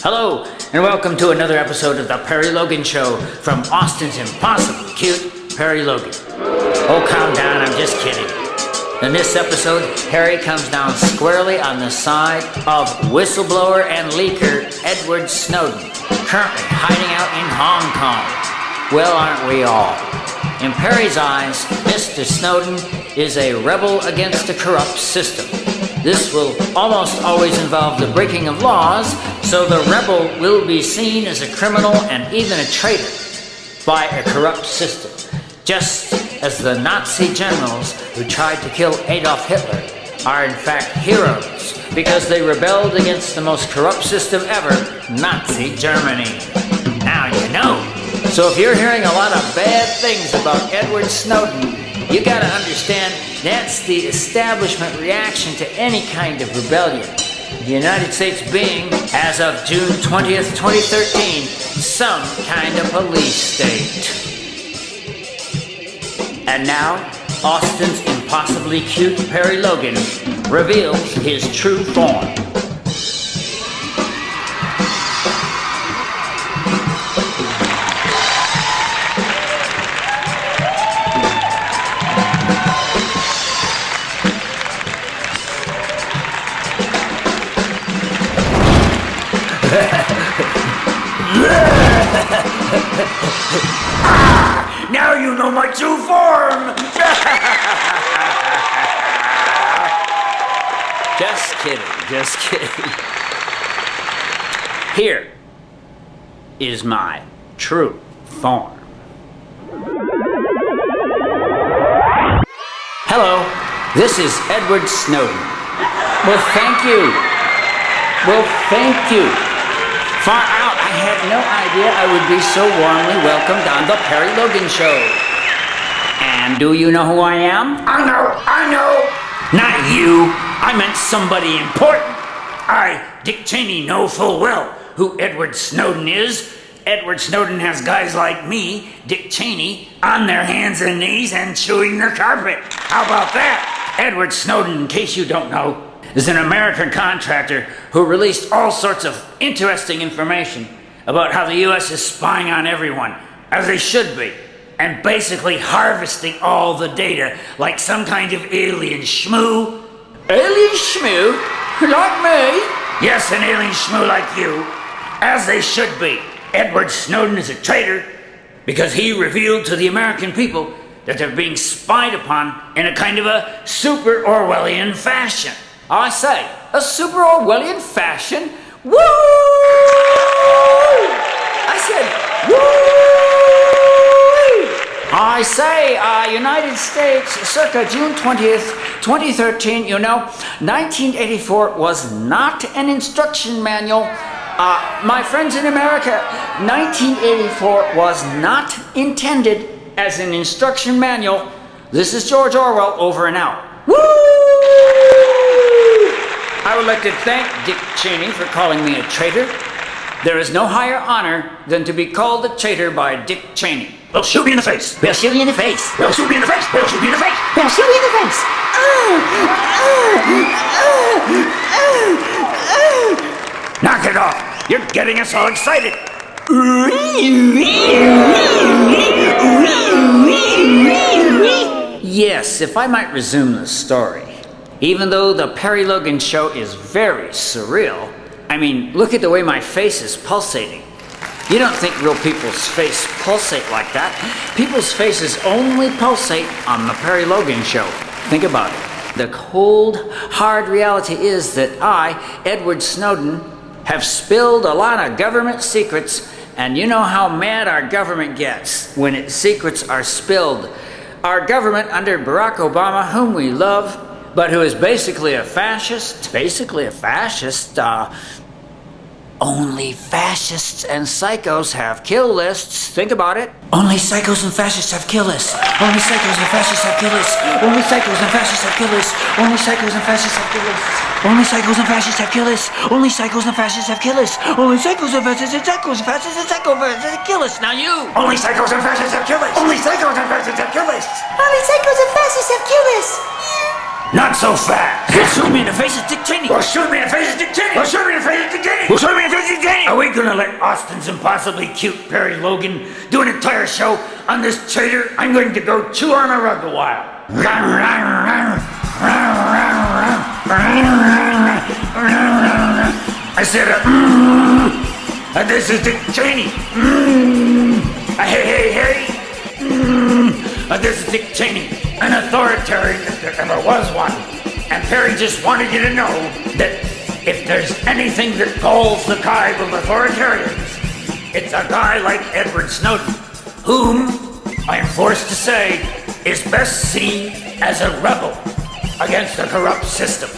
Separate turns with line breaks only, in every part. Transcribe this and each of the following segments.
Hello, and welcome to another episode of The Perry Logan Show from Austin's impossibly cute Perry Logan. Oh, calm down, I'm just kidding. In this episode, Harry comes down squarely on the side of whistleblower and leaker Edward Snowden, currently hiding out in Hong Kong. Well, aren't we all? In Perry's eyes, Mr. Snowden is a rebel against a corrupt system. This will almost always involve the breaking of laws, so the rebel will be seen as a criminal and even a traitor by a corrupt system, just as the Nazi generals who tried to kill Adolf Hitler are in fact heroes because they rebelled against the most corrupt system ever, Nazi Germany. Now you know. So if you're hearing a lot of bad things about Edward Snowden, you gotta understand that's the establishment reaction to any kind of rebellion. The United States being, as of June 20th, 2013, some kind of police state. And now, Austin's impossibly cute Perry Logan reveals his true form. Now you know my true form! Just kidding. Here is my true form. Hello, this is Edward Snowden. Well, thank you. Far out, I had no idea I would be so warmly welcomed on the Perry Logan Show. And do you know who I am? I know. Not you. I meant somebody important. I, Dick Cheney, know full well who Edward Snowden is. Edward Snowden has guys like me, Dick Cheney, on their hands and knees and chewing the carpet. How about that? Edward Snowden, in case you don't know, is an American contractor who released all sorts of interesting information about how the U.S. is spying on everyone, as they should be, and basically harvesting all the data like some kind of alien schmoo. Alien schmoo? Like me? Yes, an alien schmoo like you, as they should be. Edward Snowden is a traitor because he revealed to the American people that they're being spied upon in a kind of a super Orwellian fashion. I say, a super Orwellian fashion? Woo! I said, woo! I say, United States, circa June 20th, 2013, 1984 was not an instruction manual. My friends in America, 1984 was not intended as an instruction manual. This is George Orwell, over and out. Woo! I would like to thank Dick Cheney for calling me a traitor. There is no higher honor than to be called a traitor by Dick Cheney. They'll shoot me in the face. They'll shoot me in the face. They'll shoot me in the face. They'll shoot me in the face. They'll shoot me in the face. Knock it off. You're getting us all excited. Yes, if I might resume the story. Even though the Perry Logan Show is very surreal, I mean, look at the way my face is pulsating. You don't think real people's face pulsate like that. People's faces only pulsate on the Perry Logan Show. Think about it. The cold, hard reality is that I, Edward Snowden, have spilled a lot of government secrets, and you know how mad our government gets when its secrets are spilled. Our government under Barack Obama, whom we love, but who is basically a fascist, only fascists and psychos have kill lists. Think about it. Only psychos and fascists have kill lists. Only psychos and fascists have kill lists. Only psychos and fascists have kill lists. Only psychos and fascists have kill lists. Only psychos and fascists have kill lists. Only psychos and fascists have kill lists. Only psychos and fascists and psychos and fascists and psychos have kill lists. Now you. Only psychos and fascists have kill lists. Only psychos and fascists have kill lists. Only psychos and fascists have kill lists. Not so fast.
Well, shoot me in the face of Dick Cheney.
Well, shoot me in the face of Dick Cheney.
Well, shoot me in the face of Dick Cheney.
Well, shoot me in the face of Dick Cheney.
Are we gonna let Austin's impossibly cute Perry Logan do an entire show on this traitor? I'm going to go chew on a rug a while. I said, this is Dick Cheney. Hey. This is Dick Cheney, an authoritarian if there ever was one. And Perry just wanted you to know that if there's anything that calls the tribe of authoritarians, it's a guy like Edward Snowden, whom, I am forced to say, is best seen as a rebel against a corrupt system.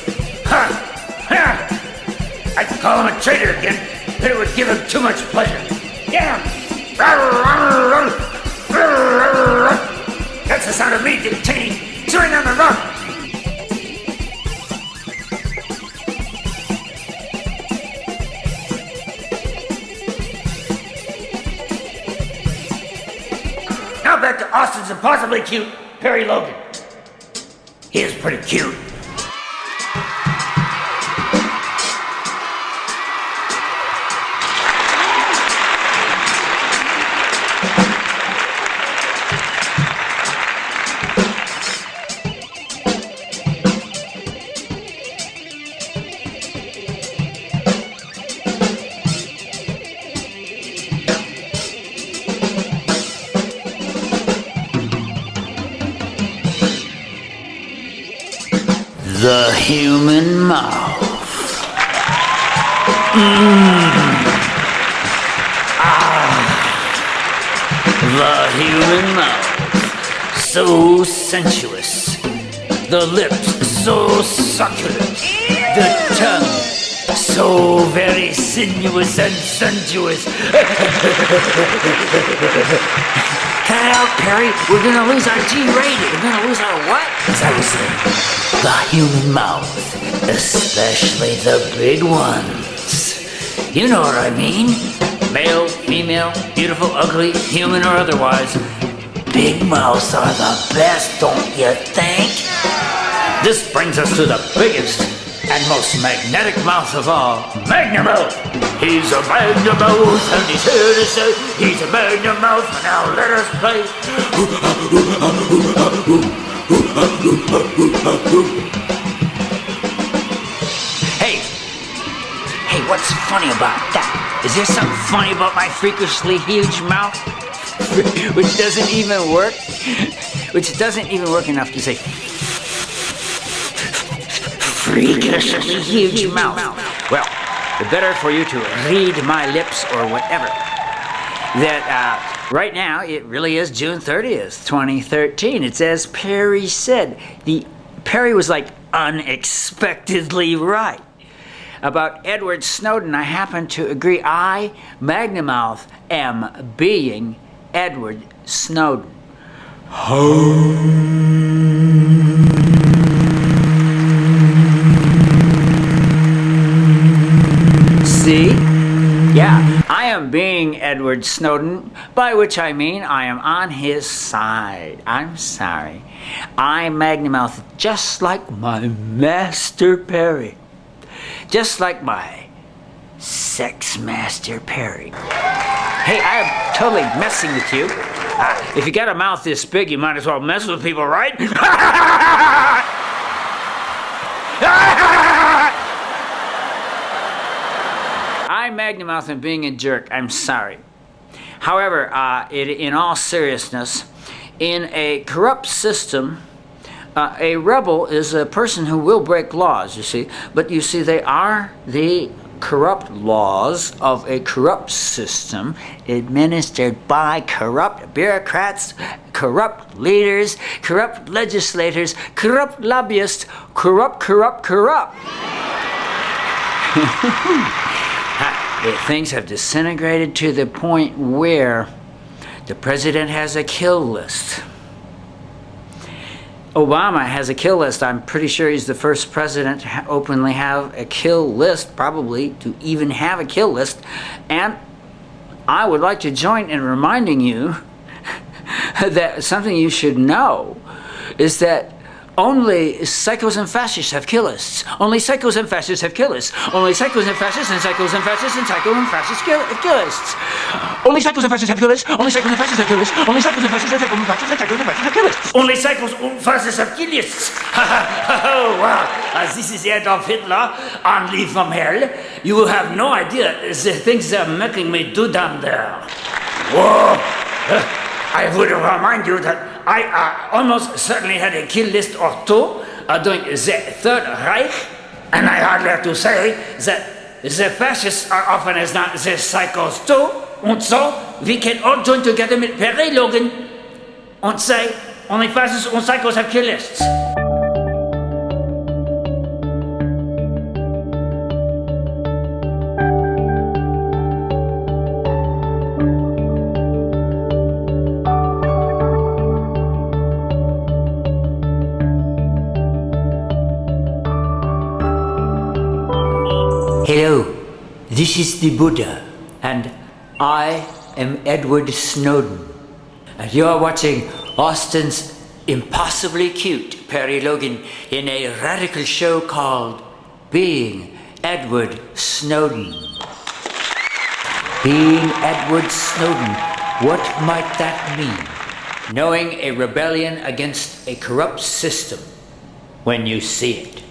I'd call him a traitor again, but it would give him too much pleasure. Yeah. That's the sound of me, Dick Cheney, chewing on the rug. Now back to Austin's impossibly cute Perry Logan. He is pretty cute.
The human mouth. The human mouth. So sensuous. The lips so succulent. The tongue so very sinuous and sensuous.
Cut it out, Perry. We're gonna lose our G rating. We're gonna lose our what?
As I was saying, the human mouth, especially the big ones. You know what I mean? Male, female, beautiful, ugly, human or otherwise. Big mouths are the best, don't you think? This brings us to the biggest and most magnetic mouth of all, Magnamouth. He's a Magnamouth, and he's here to say he's a Magnamouth. Now let us play.
Hey, what's funny about that? Is there something funny about my freakishly huge mouth? Which doesn't even work? Which doesn't even work enough to say freakishly huge mouth. Well, the better for you to read my lips or whatever. That right now, it really is June 30th, 2013. It's as Perry said. Perry was like unexpectedly right. About Edward Snowden, I happen to agree. I, Magnamouth, am being Edward Snowden. See? Yeah, I am being Edward Snowden, by which I mean I am on his side. I'm sorry. I Magnamouth just like my master Perry. Just like my sex master Perry. Hey, I am totally messing with you. If you got a mouth this big, you might as well mess with people, right? I Magnamouth am being a jerk. I'm sorry. However, in all seriousness, in a corrupt system, a rebel is a person who will break laws, you see. But you see, they are the corrupt laws of a corrupt system administered by corrupt bureaucrats, corrupt leaders, corrupt legislators, corrupt lobbyists, corrupt. Things have disintegrated to the point where the president has a kill list. Obama has a kill list. I'm pretty sure he's the first president to openly have a kill list, probably to even have a kill list. And I would like to join in reminding you that something you should know is that Only psychos and fascists have killists. Only psychos and fascists have killists. Only psychos and fascists and psychos and fascists and psycho and fascist killists. Only psychos and fascists have killists. Only psychos and fascists have killists. Only psychos and fascists and psychos and fascists and psychos and fascists have killists.
Only psychos and fascists have killists. Oh, wow. This is Adolf Hitler on leave from hell. You have no idea the things they're making me do down there. Whoa. I would remind you that I almost certainly had a kill list or two during the Third Reich, and I hardly have to say that the fascists are often as not the psychos too, and so we can all join together with Perry Logan and say only fascists and psychos have kill lists.
Hello, this is the Buddha, and I am Edward Snowden. And you are watching Austin's impossibly cute Perry Logan in a radical show called Being Edward Snowden. Being Edward Snowden, what might that mean? Knowing a rebellion against a corrupt system when you see it.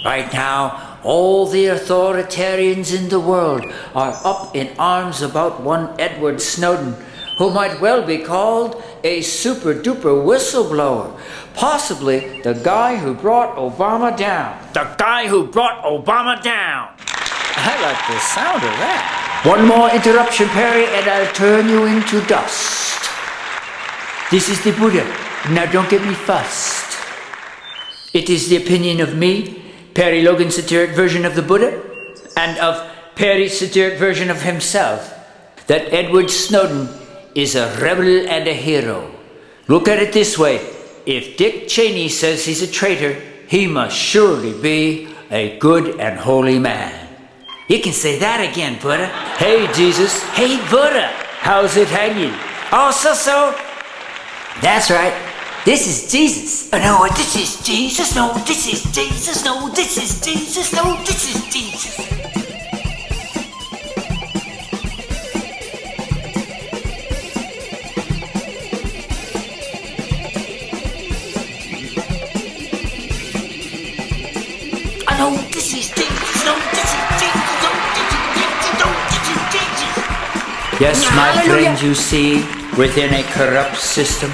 Right now, all the authoritarians in the world are up in arms about one Edward Snowden, who might well be called a super-duper whistleblower. Possibly the guy who brought Obama down.
The guy who brought Obama down.
I like the sound of that. One more interruption, Perry, and I'll turn you into dust. This is the Buddha. Now don't get me fussed. It is the opinion of me, Perry Logan's satiric version of the Buddha, and of Perry's satiric version of himself, that Edward Snowden is a rebel and a hero. Look at it this way. If Dick Cheney says he's a traitor, he must surely be a good and holy man. You can say that again, Buddha. Hey, Jesus. Hey, Buddha. How's it hanging? Oh, so. That's right. This is Jesus. Oh, no, this is Jesus. No, this is Jesus. No, this is Jesus. No, this is Jesus. Oh, no, this is Jesus. No, this is Jesus. No, this is Jesus. No, this is Jesus. Yes, my friends, you see, within a corrupt system,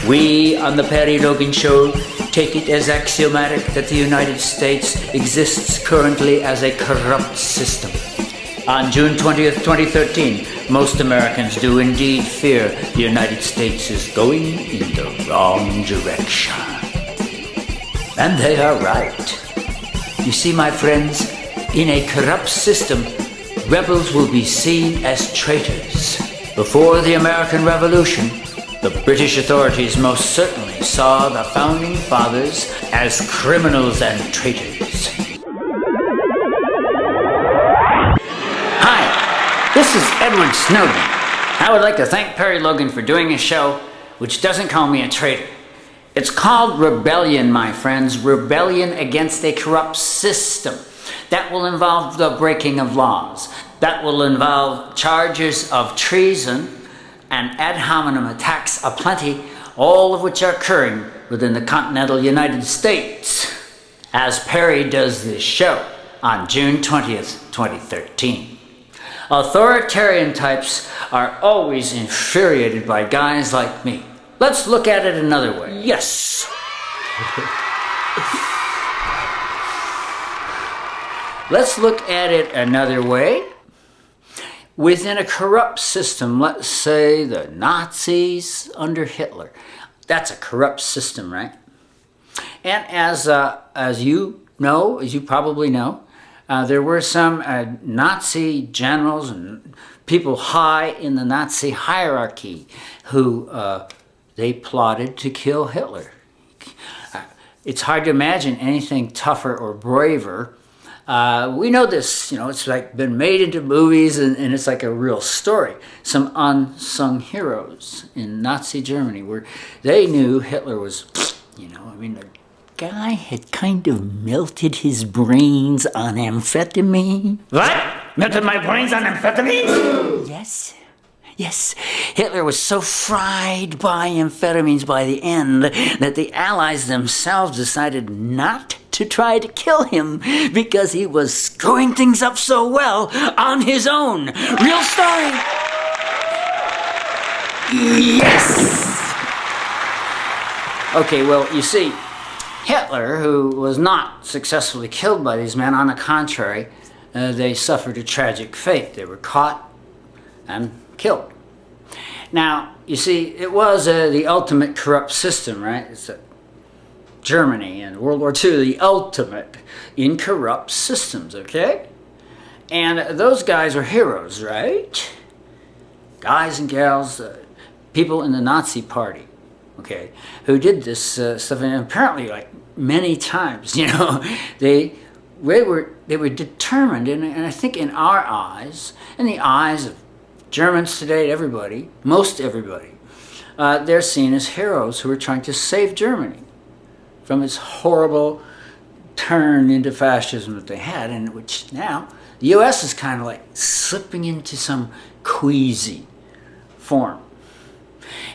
we on the Perry Logan Show take it as axiomatic that the United States exists currently as a corrupt system. On June 20th, 2013, most Americans do indeed fear the United States is going in the wrong direction. And they are right. You see, my friends, in a corrupt system, rebels will be seen as traitors. Before the American Revolution, the British authorities most certainly saw the Founding Fathers as criminals and traitors. Hi, this is Edward Snowden. I would like to thank Perry Logan for doing a show which doesn't call me a traitor. It's called rebellion, my friends, rebellion against a corrupt system. That will involve the breaking of laws. That will involve charges of treason and ad hominem attacks aplenty, all of which are occurring within the continental United States, as Perry does this show on June 20th, 2013. Authoritarian types are always infuriated by guys like me. Let's look at it another way. Yes. Let's look at it another way. Within a corrupt system, let's say the Nazis under Hitler. That's a corrupt system, right? And as you probably know, there were some Nazi generals and people high in the Nazi hierarchy who they plotted to kill Hitler. It's hard to imagine anything tougher or braver. We know this, it's like been made into movies and it's like a real story. Some unsung heroes in Nazi Germany where they knew Hitler was,
guy had kind of melted his brains on amphetamine.
What? Melted my brains on amphetamines?
Yes. Yes, Hitler was so fried by amphetamines by the end that the Allies themselves decided not to try to kill him because he was screwing things up so well on his own. Real story. Yes!
Okay, well, you see, Hitler, who was not successfully killed by these men, on the contrary, they suffered a tragic fate. They were caught and killed. Now, you see, it was the ultimate corrupt system, right? It's Germany and World War II, the ultimate in corrupt systems, okay? And those guys were heroes, right? Guys and gals, people in the Nazi Party, okay, who did this stuff, and apparently, like, many times, you know, they were determined, and I think in our eyes, in the eyes of Germans today, everybody, most everybody, they're seen as heroes who are trying to save Germany from its horrible turn into fascism that they had, and which now the U.S. is kind of like slipping into some queasy form.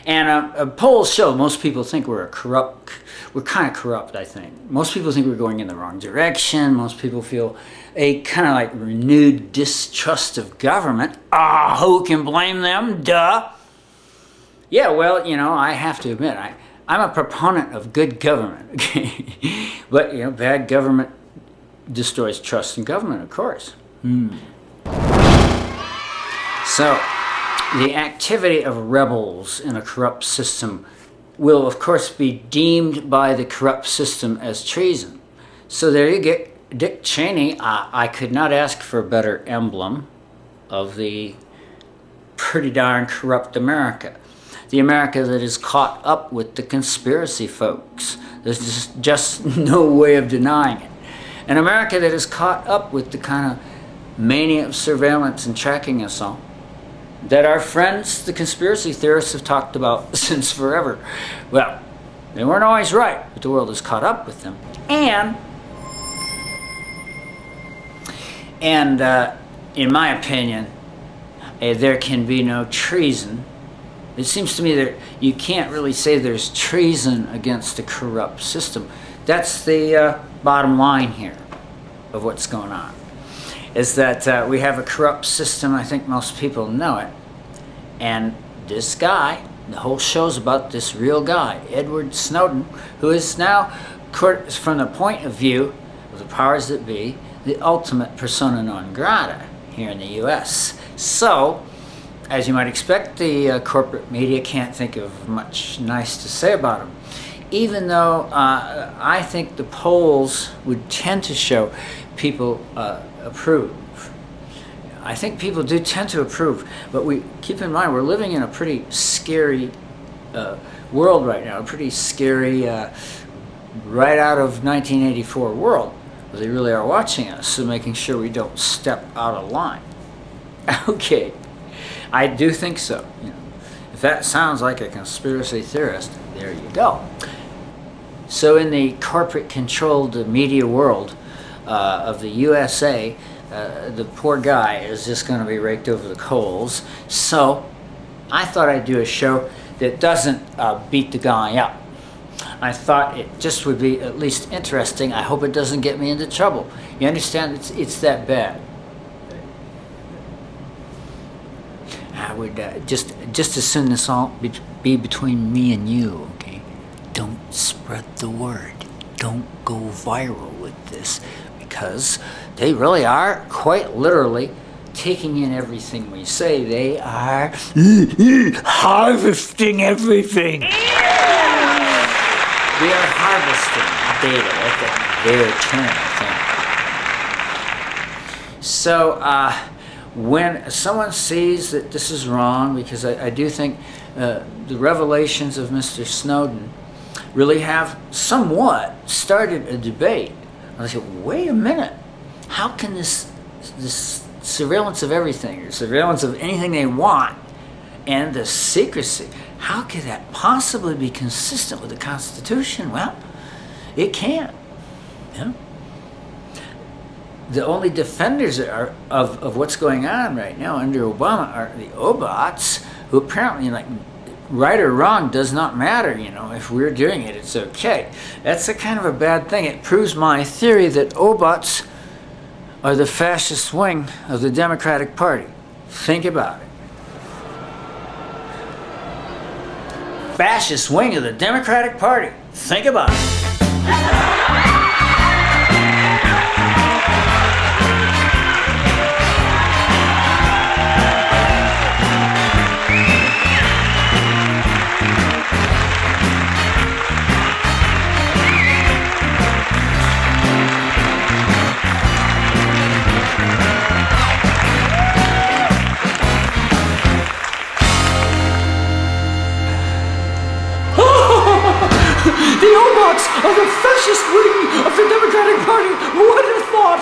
And polls show most people think we're kind of corrupt, I think. Most people think we're going in the wrong direction. Most people feel a kind of like renewed distrust of government. Who can blame them? Duh. Yeah, well, you know, I have to admit, I'm a proponent of good government, okay? But, you know, bad government destroys trust in government, of course. So, the activity of rebels in a corrupt system will, of course, be deemed by the corrupt system as treason. So there you get Dick Cheney. I could not ask for a better emblem of the pretty darn corrupt America. The America that is caught up with the conspiracy folks. There's just no way of denying it. An America that is caught up with the kind of mania of surveillance and tracking us all that our friends, the conspiracy theorists, have talked about since forever. Well, they weren't always right, but the world has caught up with them. And in my opinion, there can be no treason. It seems to me that you can't really say there's treason against a corrupt system. That's the bottom line here of what's going on. Is that we have a corrupt system. I think most people know it. And this guy, the whole show's about this real guy, Edward Snowden, who is now, from the point of view of the powers that be, the ultimate persona non grata here in the U.S. So, as you might expect, the corporate media can't think of much nice to say about him. Even though I think the polls would tend to show people approve. I think people do tend to approve, but we keep in mind we're living in a pretty scary world right now, a pretty scary right out of 1984 world. They really are watching us, so making sure we don't step out of line. Okay, I do think so. You know, if that sounds like a conspiracy theorist, there you go. So in the corporate-controlled media world of the USA, the poor guy is just going to be raked over the coals. So I thought I'd do a show that doesn't beat the guy up. I thought it just would be at least interesting. I hope it doesn't get me into trouble. You understand? It's that bad. I would just as soon this all be between me and you, okay? Don't spread the word. Don't go viral with this, because they really are quite literally taking in everything we say. They are harvesting everything. We are harvesting data at their turn, I think. So when someone sees that this is wrong, because I do think the revelations of Mr. Snowden really have somewhat started a debate. I said, wait a minute, how can this surveillance of everything, or surveillance of anything they want, and the secrecy, how could that possibly be consistent with the Constitution? Well, It can't. Yeah. The only defenders of what's going on right now under Obama are the Obots, who apparently, like, right or wrong does not matter. You know, if we're doing it, it's okay. That's a kind of a bad thing. It proves my theory that Obots are the fascist wing of the Democratic Party. Think about it. Fascist wing of the Democratic Party. Think about it. The Obots are the fascist wing of the Democratic Party. What a thought!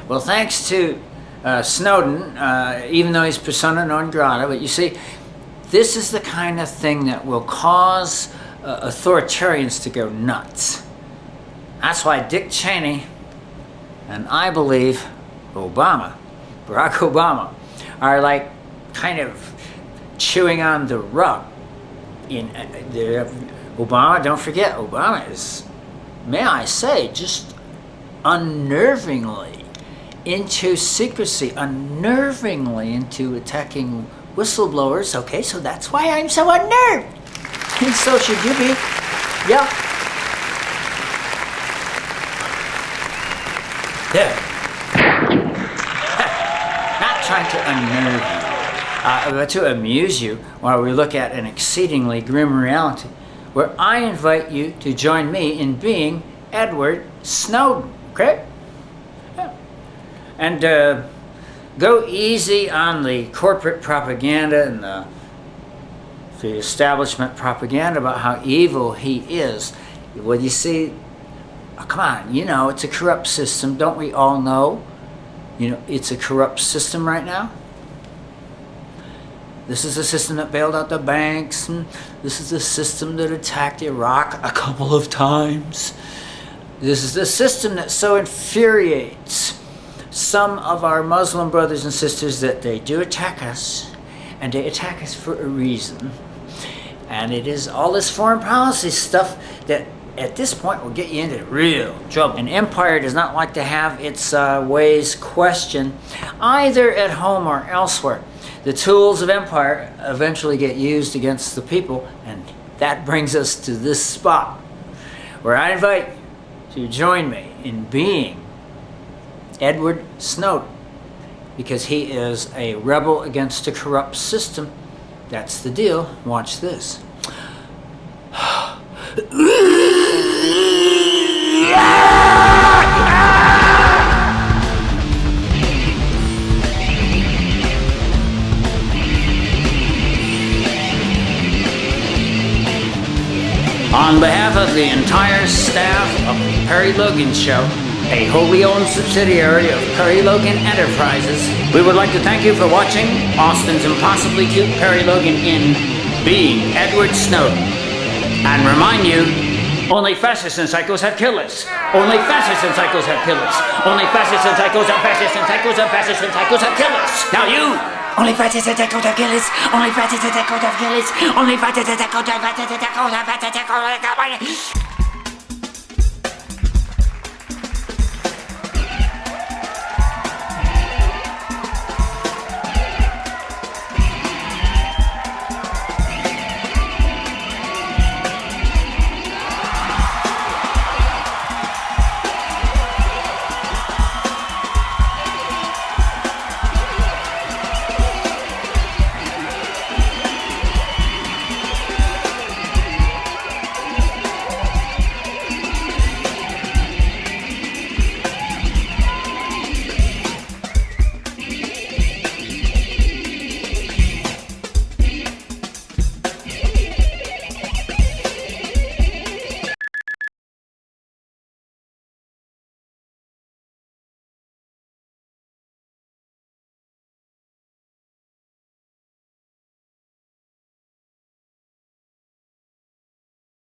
Well, thanks to Snowden, even though he's persona non grata, but you see, this is the kind of thing that will cause authoritarians to go nuts. That's why Dick Cheney and I believe Barack Obama, are like kind of chewing on the rug. Obama, don't forget, Obama is, may I say, just unnervingly into secrecy, unnervingly into attacking whistleblowers. Okay, so that's why I'm so unnerved. And so should you be. Yeah. There. Not trying to unnerve you, but to amuse you while we look at an exceedingly grim reality, where I invite you to join me in being Edward Snowden. Okay? And go easy on the corporate propaganda and the establishment propaganda about how evil he is. Well, you see, oh, come on, you know, it's a corrupt system. Don't we all know? You know, it's a corrupt system right now. This is the system that bailed out the banks, and this is the system that attacked Iraq a couple of times. This is the system that so infuriates some of our Muslim brothers and sisters that they do attack us, and they attack us for a reason. And it is all this foreign policy stuff that at this point will get you into real trouble. An empire does not like to have its ways questioned, either at home or elsewhere. The tools of empire eventually get used against the people, and that brings us to this spot, where I invite you to join me in being Edward Snowden, because he is a rebel against a corrupt system. That's the deal. Watch this. On behalf of the entire staff of the Perry Logan Show, a wholly owned subsidiary of Perry Logan Enterprises, we would like to thank you for watching Austin's impossibly cute Perry Logan in Being Edward Snowden, and remind you, only fascists and psychos have killers. Only fascists and psychos have killers. Only fascists and psychos and fascists and psychos and fascists and psychos have killers. Now you!
Only fascists and psychos have killers. Only fascists and psychos have killers. Only fascists and psychos have killers.